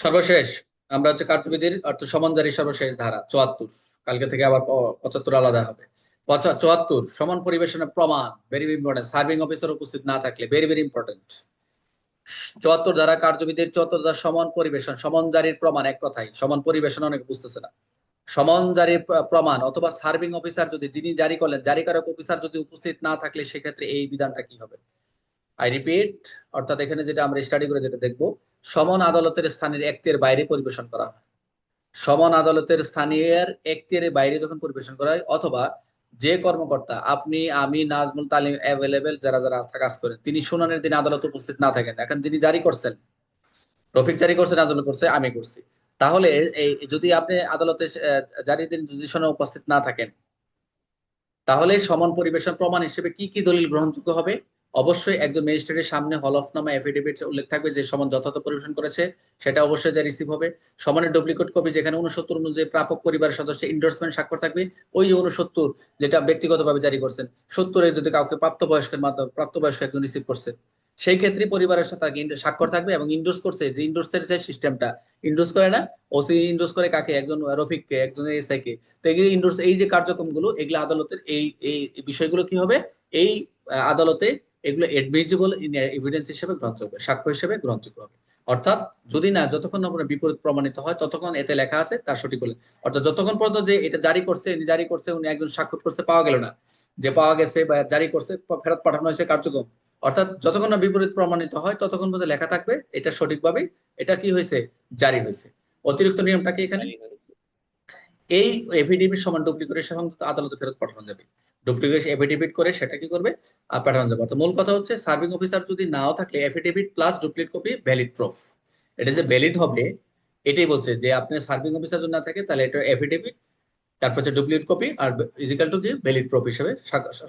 সর্বশেষ আমরা হচ্ছে কার্যবিধির অর্থ সমানজারি সর্বশেষ ধারা ৭৪। কালকে থেকে আবার ৭৫ আলাদা হবে। ৭৪ সমান পরিবেশনের প্রমাণ, ভেরি ইম্পর্টেন্ট। সার্ভিং অফিসার উপস্থিত না থাকলে ভেরি ভেরি ইম্পর্টেন্ট। ৭৪ ধারা কার্যবিধির ৭৪ ধারা সমান পরিবেশন, সমান জারির প্রমাণ। এক কথায় সমান পরিবেশন অনেক বুঝতেছে না। সমান জারির প্রমাণ অথবা সার্ভিং অফিসার যদি, যিনি জারি করলেন, জারিকারক অফিসার যদি উপস্থিত না থাকলে সেক্ষেত্রে এই বিধানটা কি হবে? আই রিপিট, অর্থাৎ এখানে যেটা আমরা স্টাডি করে যেটা দেখবো, সমান আদালতের স্থানের এখতিয়ার বাইরে পরিবেশন করা হয়। সমান আদালতের স্থানীয় এখতিয়ারের বাইরে যখন পরিবেশন করা হয়, অথবা যে কর্মকর্তা, আপনি, আমি, নাজমুল, তালিম, অ্যাভেলেবেল যারা যারা কাজ করেন, তিনি শুনানির দিন আদালতে উপস্থিত না থাকেন। এখন যিনি জারি করছেন, রফিক জারি করছে, নাজমুল করছে, আমি করছি, তাহলে এই যদি আপনি আদালতে জারির দিন যদি শুনানি উপস্থিত না থাকেন, তাহলে সমান পরিবেশন প্রমাণ হিসেবে কি কি দলিল গ্রহণযোগ্য হবে? অবশ্যই একজন ম্যাজিস্ট্রেটের সামনে হলফনামা এফিডেভিট উল্লেখ থাকবে যে সমান যথাযথ পরিবেশন করেছে, সেটা অবশ্যই যা রিসিভ হবে। সমানের ডুপ্লিকেট কপি, যেখানে ৬৯ অনুযায়ী প্রাপক পরিবারের সদস্য ইন্ডোর্সমেন্ট স্বাক্ষর থাকবে। ওই যে ৬৯ যেটা ব্যক্তিগতভাবে জারি করছেন, ৭০ যদি কাউকে প্রাপ্তবয়স্কের মাধ্যমে, প্রাপ্তবয়স্ক একজন রিসিভ করছে, সেই ক্ষেত্রে পরিবারের সাথে স্বাক্ষর থাকবে এবং ইন্ডোর্স করছে, যে ইন্ডোর্সের যে সিস্টেমটা, ইন্ডোর্স করে না, ওসি ইন্ডোর্স করে কাকে? একজন রফিককে, একজন এসআই কে। তো ইন্ডোর্স, এই যে কার্যক্রমগুলো, এগুলো আদালতের এই এই বিষয়গুলো কি হবে? এই আদালতে এগুলো এডমিজিবল এভিডেন্স হিসেবে গ্রহণযোগ্য, সাক্ষ্য হিসেবে গ্রহণযোগ্য হবে। অর্থাৎ যদি না, যতক্ষণ না বিপরীত প্রমাণিত হয় ততক্ষণ এতে লেখা আছে তার সঠিক বলে। অর্থাৎ যতক্ষণ পর্যন্ত যে এটা জারি করছে, জারি করছে, উনি একজন স্বাক্ষর করছে, পাওয়া গেল না, যে পাওয়া গেছে বা জারি করছে, ফেরত পাঠানো হয়েছে কার্যক্রম, অর্থাৎ যতক্ষণ না বিপরীত প্রমাণিত হয় ততক্ষণ পর্যন্ত লেখা থাকবে এটা সঠিকভাবে এটা কি হয়েছে, জারি হয়েছে। অতিরিক্ত নিয়মটা কি এখানে? এই এফিডেভিট সমান ডুপ্লিকেটের সঙ্গে আদালতে ফেরত পাঠানো যাবে। ডুপ্লিকেট এফিডেভিট করে সেটা কি করবে? পাঠানো যাবে। তো মূল কথা হচ্ছে, সার্ভিং অফিসার যদি নাও থাকলে affidavit plus duplicate copy valid proof. এটা যে ভ্যালিড হবে, এটাই বলছে যে আপনি সার্ভিং অফিসার যদি না থাকে তাহলে এটা এফিডেভিট, তারপর হচ্ছে ডুপ্লিকেট কপি, আর ইজিক্যাল টু কি ভ্যালিড প্রুফ হিসেবে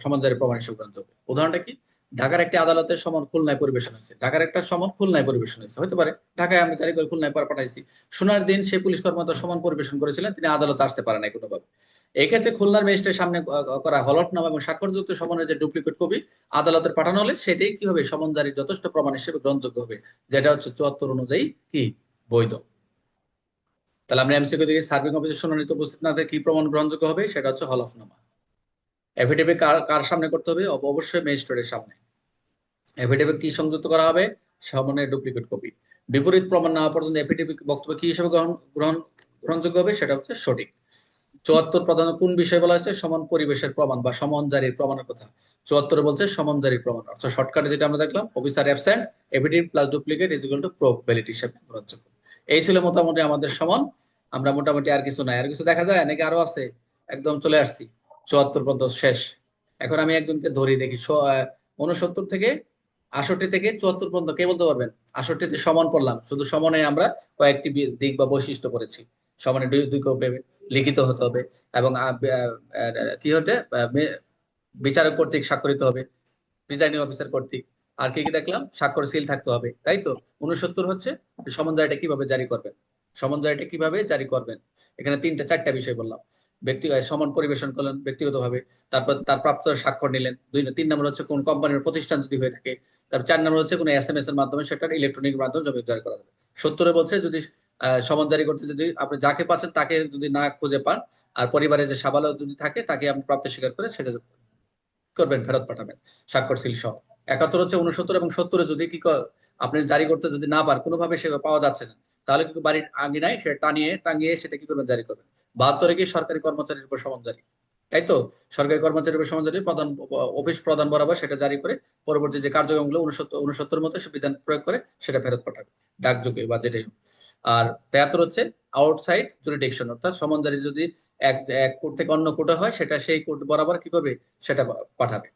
সমানজারি প্রমাণ হিসেবে গ্রহণ করবে। উদাহরণটা কি? ঢাকার একটি আদালতের সমন খুলনায় পরিবেশন হয়েছে, ঢাকার একটা সমন খুলনায় পরিবেশন হয়েছে, হতে পারে ঢাকায় আমি জারি করে খুলনায় পাঠাইছি। শোনার দিন সে পুলিশ কর্মকর্তা সমান পরিবেশন করেছিলেন, তিনি আদালতে আসতে পারেন নাই কোনোভাবে। এই ক্ষেত্রে খুলনার ম্যাজিস্ট্রেটের সামনে করা হলফনামা এবং স্বাক্ষরযুক্ত সমনের যে ডুপ্লিকেট কপি আদালতের পাঠানো হলে সেটাই কি হবে? সমন জারির যথেষ্ট প্রমাণ হিসেবে গ্রহণযোগ্য হবে, যেটা হচ্ছে ৭৪ অনুযায়ী কি বৈধ। তাহলে আমরা এমসিকিউ থেকে, সার্ভিং অফিসার শুনানিতে উপস্থিত না থাকলে কি প্রমাণ গ্রহণযোগ্য হবে? সেটা হচ্ছে হলফনামা। এফিডেভিট কার কার সামনে করতে হবে? অবশ্যই ম্যাজিস্ট্রেটের সামনে। এফিডেভিট কি সংযুক্ত করা হবে? সমনের ডুপ্লিকেট কপি। বিপরীত প্রমাণ না হওয়া পর্যন্ত এফিডেভিট বক্তব্য কি হিসেবে গ্রহণযোগ্য হবে? সেটা হচ্ছে সঠিক। ৭৪ প্রধানত কোন বিষয় বলা হয়েছে? সমান পরিবেশের প্রমাণ বা সমান জারির প্রমাণের কথা ৭৪ বলছে। সমান জারির প্রমাণ অর্থাৎ শর্টকাটে যেটা আমরা দেখলাম, officer absent, affidavit plus duplicate is equal to probability হিসেবে গ্রহণযোগ্য। এই ছিল মোটামুটি আমাদের সমান। আমরা মোটামুটি আর কিছু নাই, আর কিছু দেখা যায় নাকি? আরো আছে? একদম চলে আসছি ৭৪ পর্যন্ত শেষ। এখন আমি একজনকে ধরি দেখি, ৬৯ থেকে ৬৮ থেকে ৭৪ পর্যন্ত কে বলতে পারবেন? ৬৮তে সমান পড়লাম, শুধু সমানে আমরা কয়েকটি দিক বা বৈশিষ্ট্য পড়েছি। সমানে দুই দুই কপি লিখিত হতে হবে এবং কি হতে, বিচারক কর্তৃক স্বাক্ষরিত হবে, প্রিজাইডিং অফিসার কর্তৃক। আর কি কি দেখলাম? স্বাক্ষর সিল থাকতে হবে, তাই তো। ৬৯ হচ্ছে সমন জারিটা কিভাবে জারি করবেন, সমন জারিটা কিভাবে জারি করবেন। এখানে তিনটা চারটা বিষয় বললাম। ব্যক্তি সমান পরিবেশন করলেন ব্যক্তিগতভাবে, তারপর তার প্রাপ্ত স্বাক্ষর নিলেন। ৩ নম্বর হচ্ছে কোন কোম্পানির প্রতিষ্ঠান যদি হয়ে থাকে। তারপর ৪ নম্বর হচ্ছে কোন SMS এর মাধ্যমে, সেটা ইলেকট্রনিক মাধ্যমে জমি জারি করা যাবে। ৭০ বলছে যদি সমন জারি করতে যদি আপনি যাকে পাচ্ছেন তাকে যদি না খুঁজে পান, আর পরিবারে যে সাবালক যদি থাকে তাকে আপনি প্রাপ্ত স্বীকার করে সেটা করবেন, ফেরত পাঠাবেন স্বাক্ষর সিল সহ। ৭১ হচ্ছে ৬৯ এবং ৭০ যদি কি আপনি জারি করতে যদি না পার, কোনোভাবে সে পাওয়া যাচ্ছে না, তাহলে কিন্তু বাড়ির আঙ্গিনায় সে টাঙিয়ে সেটা কি করবেন? জারি করবেন। ৭২ কি সরকারি কর্মচারীর উপর সমন জারি, তাই তো। সরকারি কর্মচারীর উপর সমন জারি প্রধান, অফিস প্রধান বরাবর সেটা জারি করে পরবর্তী যে কার্যক্রমগুলো ৬৯ মতো সে বিধান প্রয়োগ করে সেটা ফেরত পাঠাবে ডাকযোগে বা যেটাই হোক। আর ৭৩ হচ্ছে আউটসাইড জুরিডিকশন, অর্থাৎ সমন জারি যদি এক এক কোর্ট থেকে অন্য কোর্টে হয়, সেটা সেই কোর্ট বরাবর কি করবে? সেটা পাঠাবে।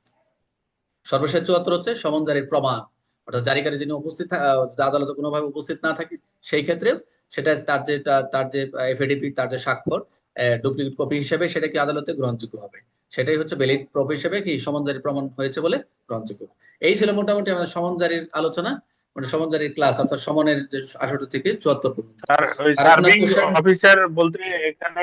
সর্বশেষ ৭৪ হচ্ছে সমন জারির প্রমাণ, অর্থাৎ জারিকারী যিনি উপস্থিত যদি আদালতে কোনোভাবে উপস্থিত না থাকে, সেই ক্ষেত্রে সেটা তার যে এফিডেভিট, তার যে স্বাক্ষর ডুপ্লিকেট কপি হিসেবে সেটা কি আদালতে গ্রহণযোগ্য হবে। সেটাই হচ্ছে ভ্যালিড প্রুফ হিসেবে কি সমন জারির প্রমাণ হয়েছে বলে গ্রহণযোগ্য। এই ছিল মোটামুটি আমাদের সমন জারির আলোচনা, মানে সমন জারির ক্লাস, অর্থাৎ সমনের যে ৬৮ থেকে ৭৪ পর্যন্ত। আর ওই আর কোনো সার্ভিং কোশ্চেন? অফিসার বলতে এখানে